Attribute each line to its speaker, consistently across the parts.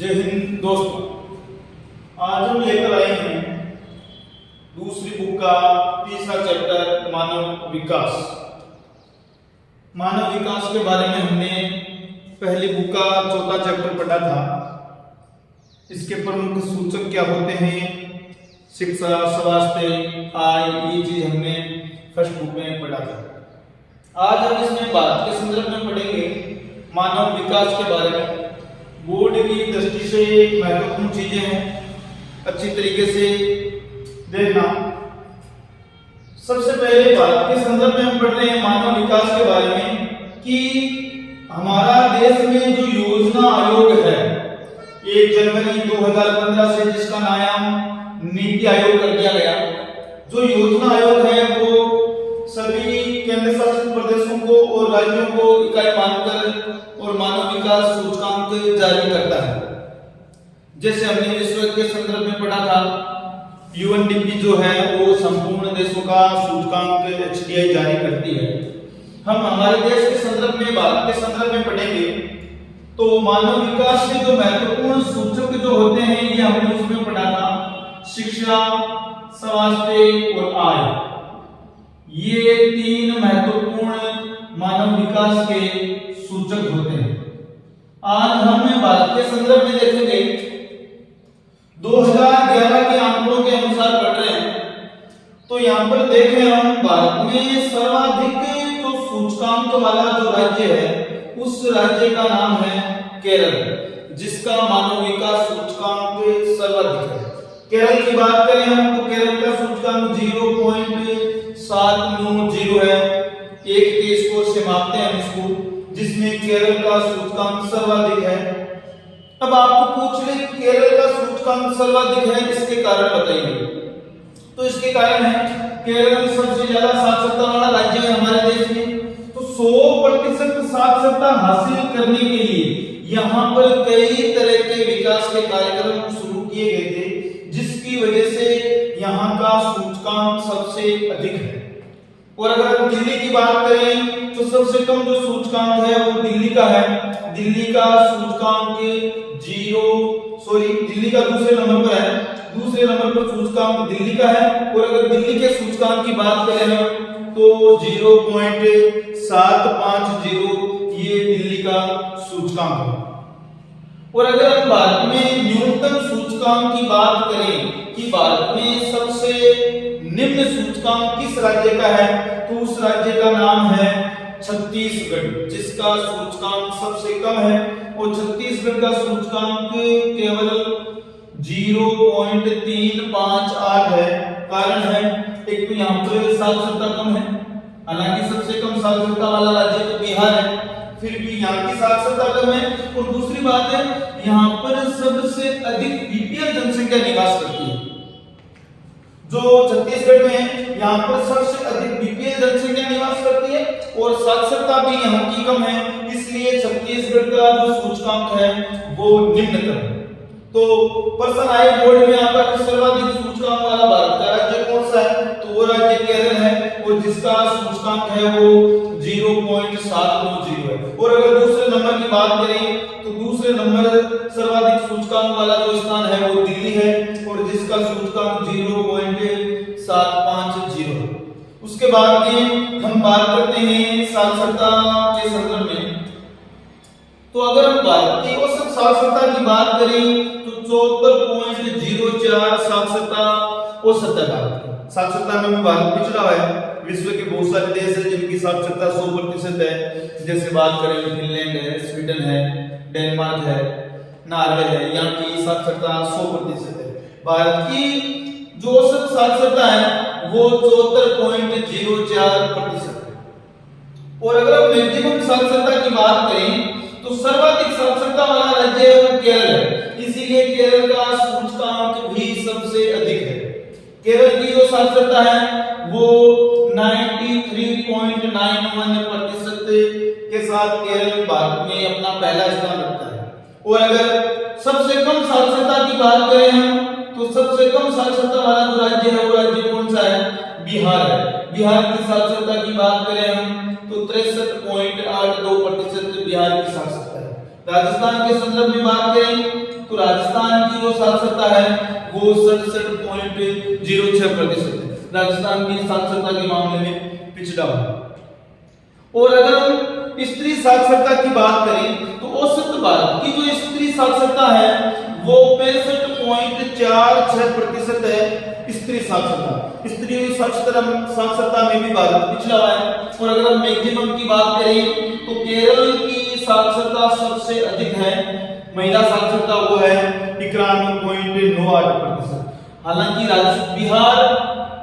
Speaker 1: जय हिंद दोस्तों, आज हम लेकर आए हैं दूसरी बुक का तीसरा चैप्टर मानव विकास। मानव विकास के बारे में हमने पहली बुक का चौथा चैप्टर पढ़ा था। इसके प्रमुख सूचक क्या होते हैं, शिक्षा, स्वास्थ्य, आय, ये चीज हमने फर्स्ट बुक में पढ़ा था। आज हम इसमें बात के संदर्भ में पढ़ेंगे मानव विकास के बारे में। बोर्ड की दृष्टि से महत्वपूर्ण चीजें हैं, अच्छी तरीके से देखना। सबसे पहले बात के संदर्भ में हम पढ़ रहे हैं मानव विकास के बारे में कि हमारा देश में जो योजना आयोग है 1 जनवरी 2015 से जिसका नाम नीति आयोग कर दिया गया। जो योजना आयोग है वो सभी केंद्र शासित प्रदेशों को और राज्यों को इकाई मानकर और मानव विकास सूचकांक जारी करता है। जैसे हमने विश्व के संदर्भ में पढ़ा था, यूएनडीपी जो है वो संपूर्ण देशों का सूचकांक एचडीआई जारी करती है। हम हमारे देश के संदर्भ में, भारत के संदर्भ में पढ़ेंगे तो मानव विकास के जो महत्वपूर्ण सूचक जो होते हैं ये हमने उसमें पढ़ा था, शिक्षा, स्वास्थ्य और आय। ये 3 महत्वपूर्ण मानव विकास के सूचक होते हैं। आज हम भारत के संदर्भ में देखेंगे 2011 के आंकड़ों के अनुसार पढ़ रहे हैं तो यहाँ पर देखें हम भारत में सर्वाधिक जो सूचकांक वाला जो राज्य है उस राज्य का नाम है केरल, जिसका मानव विकास सूचकांक सर्वाधिक है। केरल की बात करें हम तो केरल का सूचकांक 0.790 है। 1 के स्कोर से मापते हैं हम इसको, जिसमें केरल का सूचकांक सर्वाधिक है। अब आपको पूछ ले केरल का सूचकांक सर्वाधिक है, इसके कारण बताइए। तो इसके कारण है केरल सबसे ज्यादा साक्षरता वाला राज्य है हमारे देश में। तो 100% साक्षरता हासिल करने के लिए यहाँ पर कई तरह के विकास के कार्यक्रम शुरू किए गए थे, जिसकी वजह से यहाँ का सूचकांक सबसे अधिक है। और अगर हम दिल्ली की बात करें तो सबसे कम जो सूचकांक है वो दिल्ली का है। दिल्ली का सूचकांक दिल्ली का दूसरे नंबर पर है। दूसरे नंबर पर सूचकांक दिल्ली का है। और अगर दिल्ली के सूचकांक की बात करें हम तो 0.750 ये दिल्ली का सूचकांक है। और अगर हम भारत में न्यूनतम सूचकांक की बात करें कि भारत में सबसे निम्न सूचकांक किस राज्य का है तो उस राज्य का नाम है छत्तीसगढ़, जिसका सूचकांक सबसे कम है। और छत्तीसगढ़ का सूचकांक केवल 0.358 है। कारण है एक तो यहाँ पर साक्षरता कम है, हालांकि सबसे कम साक्षरता वाला राज्य तो बिहार है, फिर भी यहाँ की साक्षरता कम है। और दूसरी बात है यहाँ पर सबसे अधिक बीपीएल जनसंख्या निवास करती है। जो छत्तीसगढ़ में है यहाँ पर सबसे अधिक बीपीएल जनसंख्या निवास करती है और साक्षरता भी यहाँ की कम है, इसलिए छत्तीसगढ़ का जो सूचकांक है वो निम्नतम है। तो प्रश्न आए बोर्ड में आता है सर्वाधिक सूचकांक वाला भारत का राज्य कौन सा है तो वो राज्य केरल है और जिसका सूचकांक है वो 0.790 है। और अगर दूसरे नंबर की बात करें तो दूसरे नंबर सर्वाधिक सूचकांक वाला जो स्थान है वो दिल्ली है और जिसका सूचकांक 0.750 है। उसके बाद में हम बात करते हैं साक्षरता के संदर्भ में। तो अगर हम भारत की औसत साक्षरता की बात करें तो 74.04 साक्षरता औसत है भारत की। साक्षरता में भारत पिछड़ा है। विश्व के बहुत सारे देश हैं जिनकी साक्षरता 100% है। जैसे बात करें फिनलैंड है, स्वीडन है, डेनमार्क है, नॉर्वे है, यहाँ की साक्षरता 100% है। भारत की जो औसत साक्षरता है वो 74.04% है। और अगर हम मैक्सिमम साक्षरता की बात करें तो सर्वाधिक साक्षरता वाला राज्य है वो केरल है, इसीलिए केरल का सूचकांक भी सबसे अधिक है। केरल की जो साक्षरता है वो 93.91% के साथ केरल भारत में अपना पहला स्थान रखता है। और अगर सबसे कम साक्षरता की बात करें हम तो सबसे कम साक्षरता वाला जो राज्य है वो राज्य कौन सा है, बिहार है। बिहार की साक्षरता की बात करें हम तो 63.82% बिहार की साक्षरता है। राजस्थान के संदर्भ में बात करें तो राजस्थान की जो साक्षरता है वो 67.06% है। राजस्थान की साक्षरता के मामले में पिछड़ा हुआ। और अगर हम स्त्री साक्षरता की बात करें तो औसत भारत की जो स्त्री साक्षरता है वो 65.46% है। स्त्री साक्षरता, स्त्री साक्षरता में भी भारत पिछड़ा हुआ है। और अगर हम मैक्सिमम की बात करें तो केरल की साक्षरता सबसे अधिक है। महिला साक्षरता वो है 91.98%। हालांकि बिहार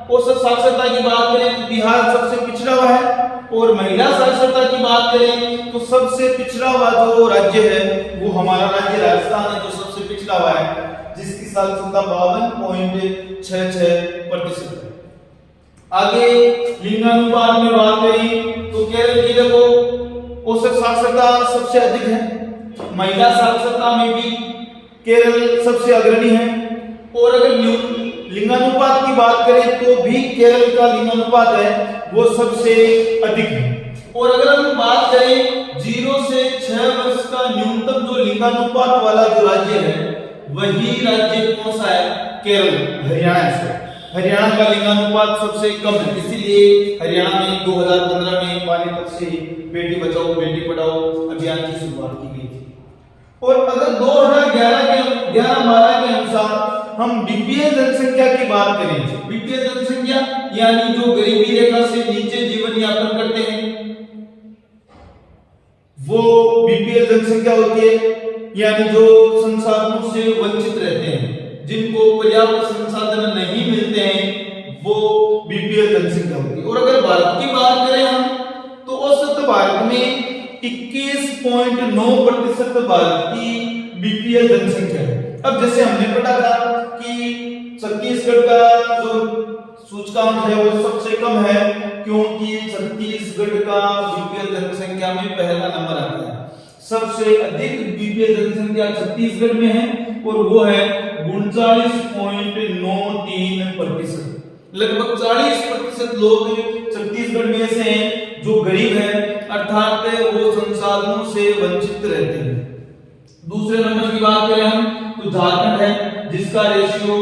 Speaker 1: औसत साक्षरता की बात करें तो बिहार सबसे पिछड़ा हुआ है। और महिला साक्षरता की बात करें तो सबसे पिछड़ा हुआ जो राज्य है वो हमारा राज्य राजस्थान है, जो सबसे पिछड़ा हुआ है, जिसकी साक्षरता 52.66% है। आगे लिंगानुपात में बात करें तो केरल की देखो औसत साक्षरता सबसे अधिक है। महिला साक्षरता में भी केरल सबसे अग्रणी है। और अगर लिंगानुपात की बात करें तो भी केरल का लिंगानुपात है वो सबसे अधिक है। और अगर हम बात करें 0 से 6 वर्ष का न्यूनतम जो लिंगानुपात वाला जो राज्य है वही राज्य कौन सा है? केरल, हरियाणा से। हरियाणा का लिंगानुपात सबसे कम है, इसीलिए हरियाणा में 2015 में पानीपत से बेटी बचाओ बेटी पढ़ाओ अभियान की शुरुआत की गई थी। और अगर 2011-12 के अनुसार हम बीपीएल जनसंख्या की बात करें, बीपीएल जनसंख्या यानी जो गरीबी रेखा से नीचे जीवन यापन करते हैं वो बीपीएल जनसंख्या होती है। यानी जो संसाधनों से वंचित रहते हैं, जिनको पर्याप्त संसाधन नहीं मिलते हैं, वो बीपीएल जनसंख्या होती है। और अगर भारत की बात करें हम तो औसत भारत में 21.9% भारत की बीपीएल जनसंख्या है। अब जैसे हमने पढ़ा था कि छत्तीसगढ़ का जो सूचकांक है वो सबसे कम है, क्योंकि छत्तीसगढ़ का बीपीएल जनसंख्या में पहला नंबर आता है। सबसे अधिक बीपीएल जनसंख्या छत्तीसगढ़ में है और वो है 39.93%। लगभग 40% लोग छत्तीसगढ़ में ऐसे हैं जो गरीब हैं, अर्थात वो संसाधनों से वंचित रहते हैं। दूसरे नंबर की बात करें हम तो झारखंड है, जिसका रेशियो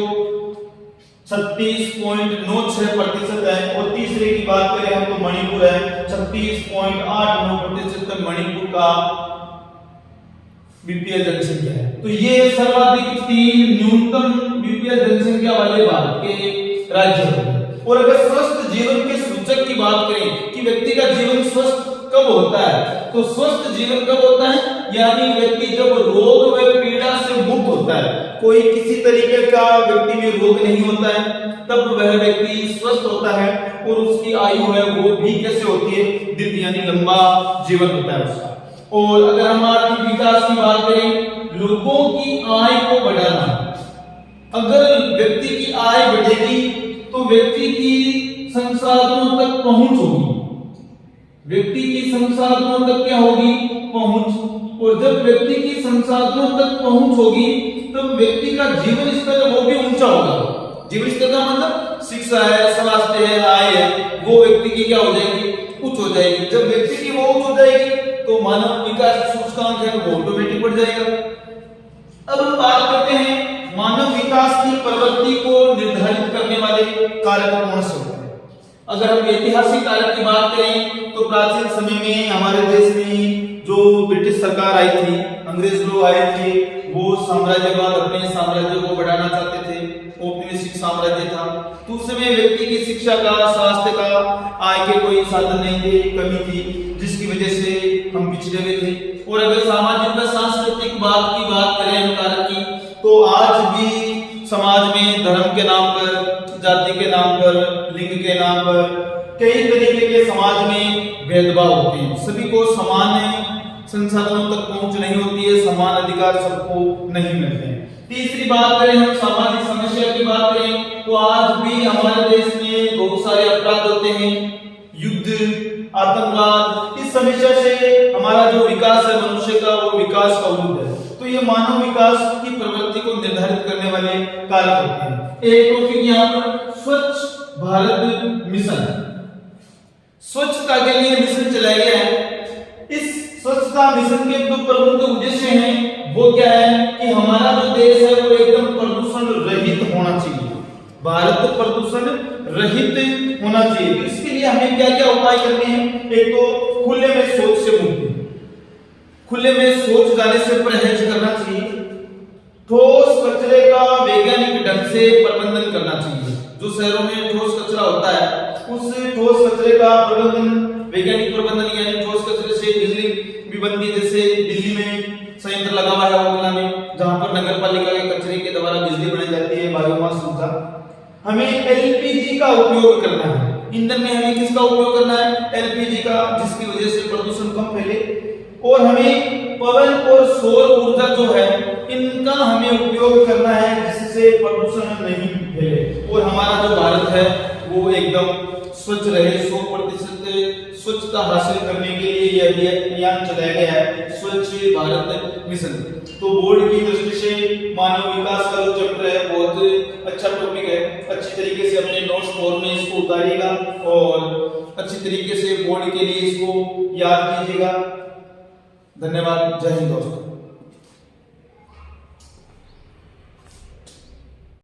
Speaker 1: 36.96% है। और तीसरे की बात करें हम तो मणिपुर है, 36.89% मणिपुर का बीपीएल जनसंख्या है। तो ये सर्वाधिक 3 न्यूनतम बीपीएल जनसंख्या वाले भारत के राज्य हैं। और अगर स्वस्थ जीवन के सूचक की बात करें कि व्यक्ति का जीवन स्वस्थ कब होता है, तो स्वस्थ जीवन कब होता है? यानी व्यक्ति जब रोग व पीड़ा से मुक्त होता है, कोई किसी तरीके का व्यक्ति में रोग नहीं होता है, तब वह व्यक्ति स्वस्थ होता है। और उसकी आयु है वो भी कैसे होती है? दीर्घ, यानी लंबा जीवन होता है उसका। और अगर हम आर्थिक विकास की बात करें, लोगों की आय को बढ़ाना, अगर व्यक्ति की आय बढ़ेगी तो व्यक्ति की संसाधनों तक पहुंच होगी, व्यक्ति की संसाधनों तक क्या होगी? पहुंच। और जब व्यक्ति की संसाधनों तक पहुंच होगी तब व्यक्ति का जीवन स्तर वो भी ऊंचा होगा। जीवन स्तर का मतलब शिक्षा है, स्वास्थ्य है, आय है, वो व्यक्ति की क्या हो जाएगी? उच्च हो जाएगी। जब व्यक्ति की वो उच्च हो जाएगी तो मानव विकास सूचकांक है वो ऑटोमेटिक बढ़ जाएगा। अब हम बात करते हैं मानव विकास की प्रवृत्ति को निर्धारित करने वाले कारक कौन से होते हैं। अगर हम ऐतिहासिक कारक की बात करें तो प्राचीन समय में हमारे देश में जो ब्रिटिश सरकार आई थी, अंग्रेज लोग आए थे, वो साम्राज्यवाद अपने साम्राज्य को बढ़ाना चाहते थे, औपनिवेशिक साम्राज्य था। तो उस समय व्यक्ति की शिक्षा का, स्वास्थ्य का, आय के कोई साधन नहीं थे, कमी थी, जिसकी वजह से हम पिछड़े हुए थे। और अगर सामाजिक व सांस्कृतिक बात की बात करें हम कारक की, तो आज भी समाज में धर्म के नाम पर, जाति के नाम पर, लिंग के नाम पर कई तरीके के समाज में भेदभाव होते हैं। सभी को समान संसाधनों तक पहुंच नहीं होती है, समान अधिकार सबको नहीं मिलते हैं। तीसरी बात करें हम सामाजिक समस्या की बात करें तो आज भी हमारे देश में बहुत सारे अपराध होते हैं, युद्ध, आतंकवाद। इस समस्या से हमारा जो विकास है मनुष्य का, वो विकास अवरुद्ध है। तो ये मानव विकास की प्रवृत्ति को निर्धारित करने वाले कारक होते हैं। एक टॉपिक यहाँ पर स्वच्छ भारत मिशन, स्वच्छता के लिए मिशन चलाया गया है। इस स्वच्छता मिशन के जो प्रमुख उद्देश्य हैं वो क्या है कि हमारा जो देश है वो एकदम प्रदूषण रहित होना चाहिए। भारत प्रदूषण रहित होना चाहिए। तो इसके लिए हमें क्या क्या उपाय करने हैं? एक तो खुले में शौच से मुक्ति, खुले में शौच जाने से परहेज करना चाहिए। ठोस कचरे का वैज्ञानिक ढंग से प्रबंधन करना चाहिए। जो शहरों में ठोस कचरा होता है उस ठोस कचरे का प्रबंधन, वैज्ञानिक प्रबंधन यानी ठोस कचरे से बिजली भी बनती है। जैसे दिल्ली में संयंत्र लगा हुआ है ओखला में, जहां पर नगर पालिका के कचरे के द्वारा बिजली बनाई जाती है, बायोमास ऊर्जा। हमें एलपीजी का उपयोग करना है। ईंधन में हमें किसका उपयोग करना है? एलपीजी का, जिसकी वजह से प्रदूषण कम फैले। और हमें पवन और सौर ऊर्जा जो है इनका हमें उपयोग करना है, जिससे प्रदूषण नहीं फैले और हमारा जो भारत है वो एकदम स्वच्छ रहे। 100% स्वच्छता हासिल करने के लिए यह अभियान चलाया गया है, स्वच्छ भारत मिशन। तो बोर्ड की दृष्टि से मानव विकास का जो चैप्टर है बहुत अच्छा टॉपिक है। अच्छी तरीके से अपने नोट्स फॉर्म में इसको उतारिएगा और अच्छी तरीके से बोर्ड के लिए इसको याद कीजिएगा। धन्यवाद। जय हिंद दोस्तों।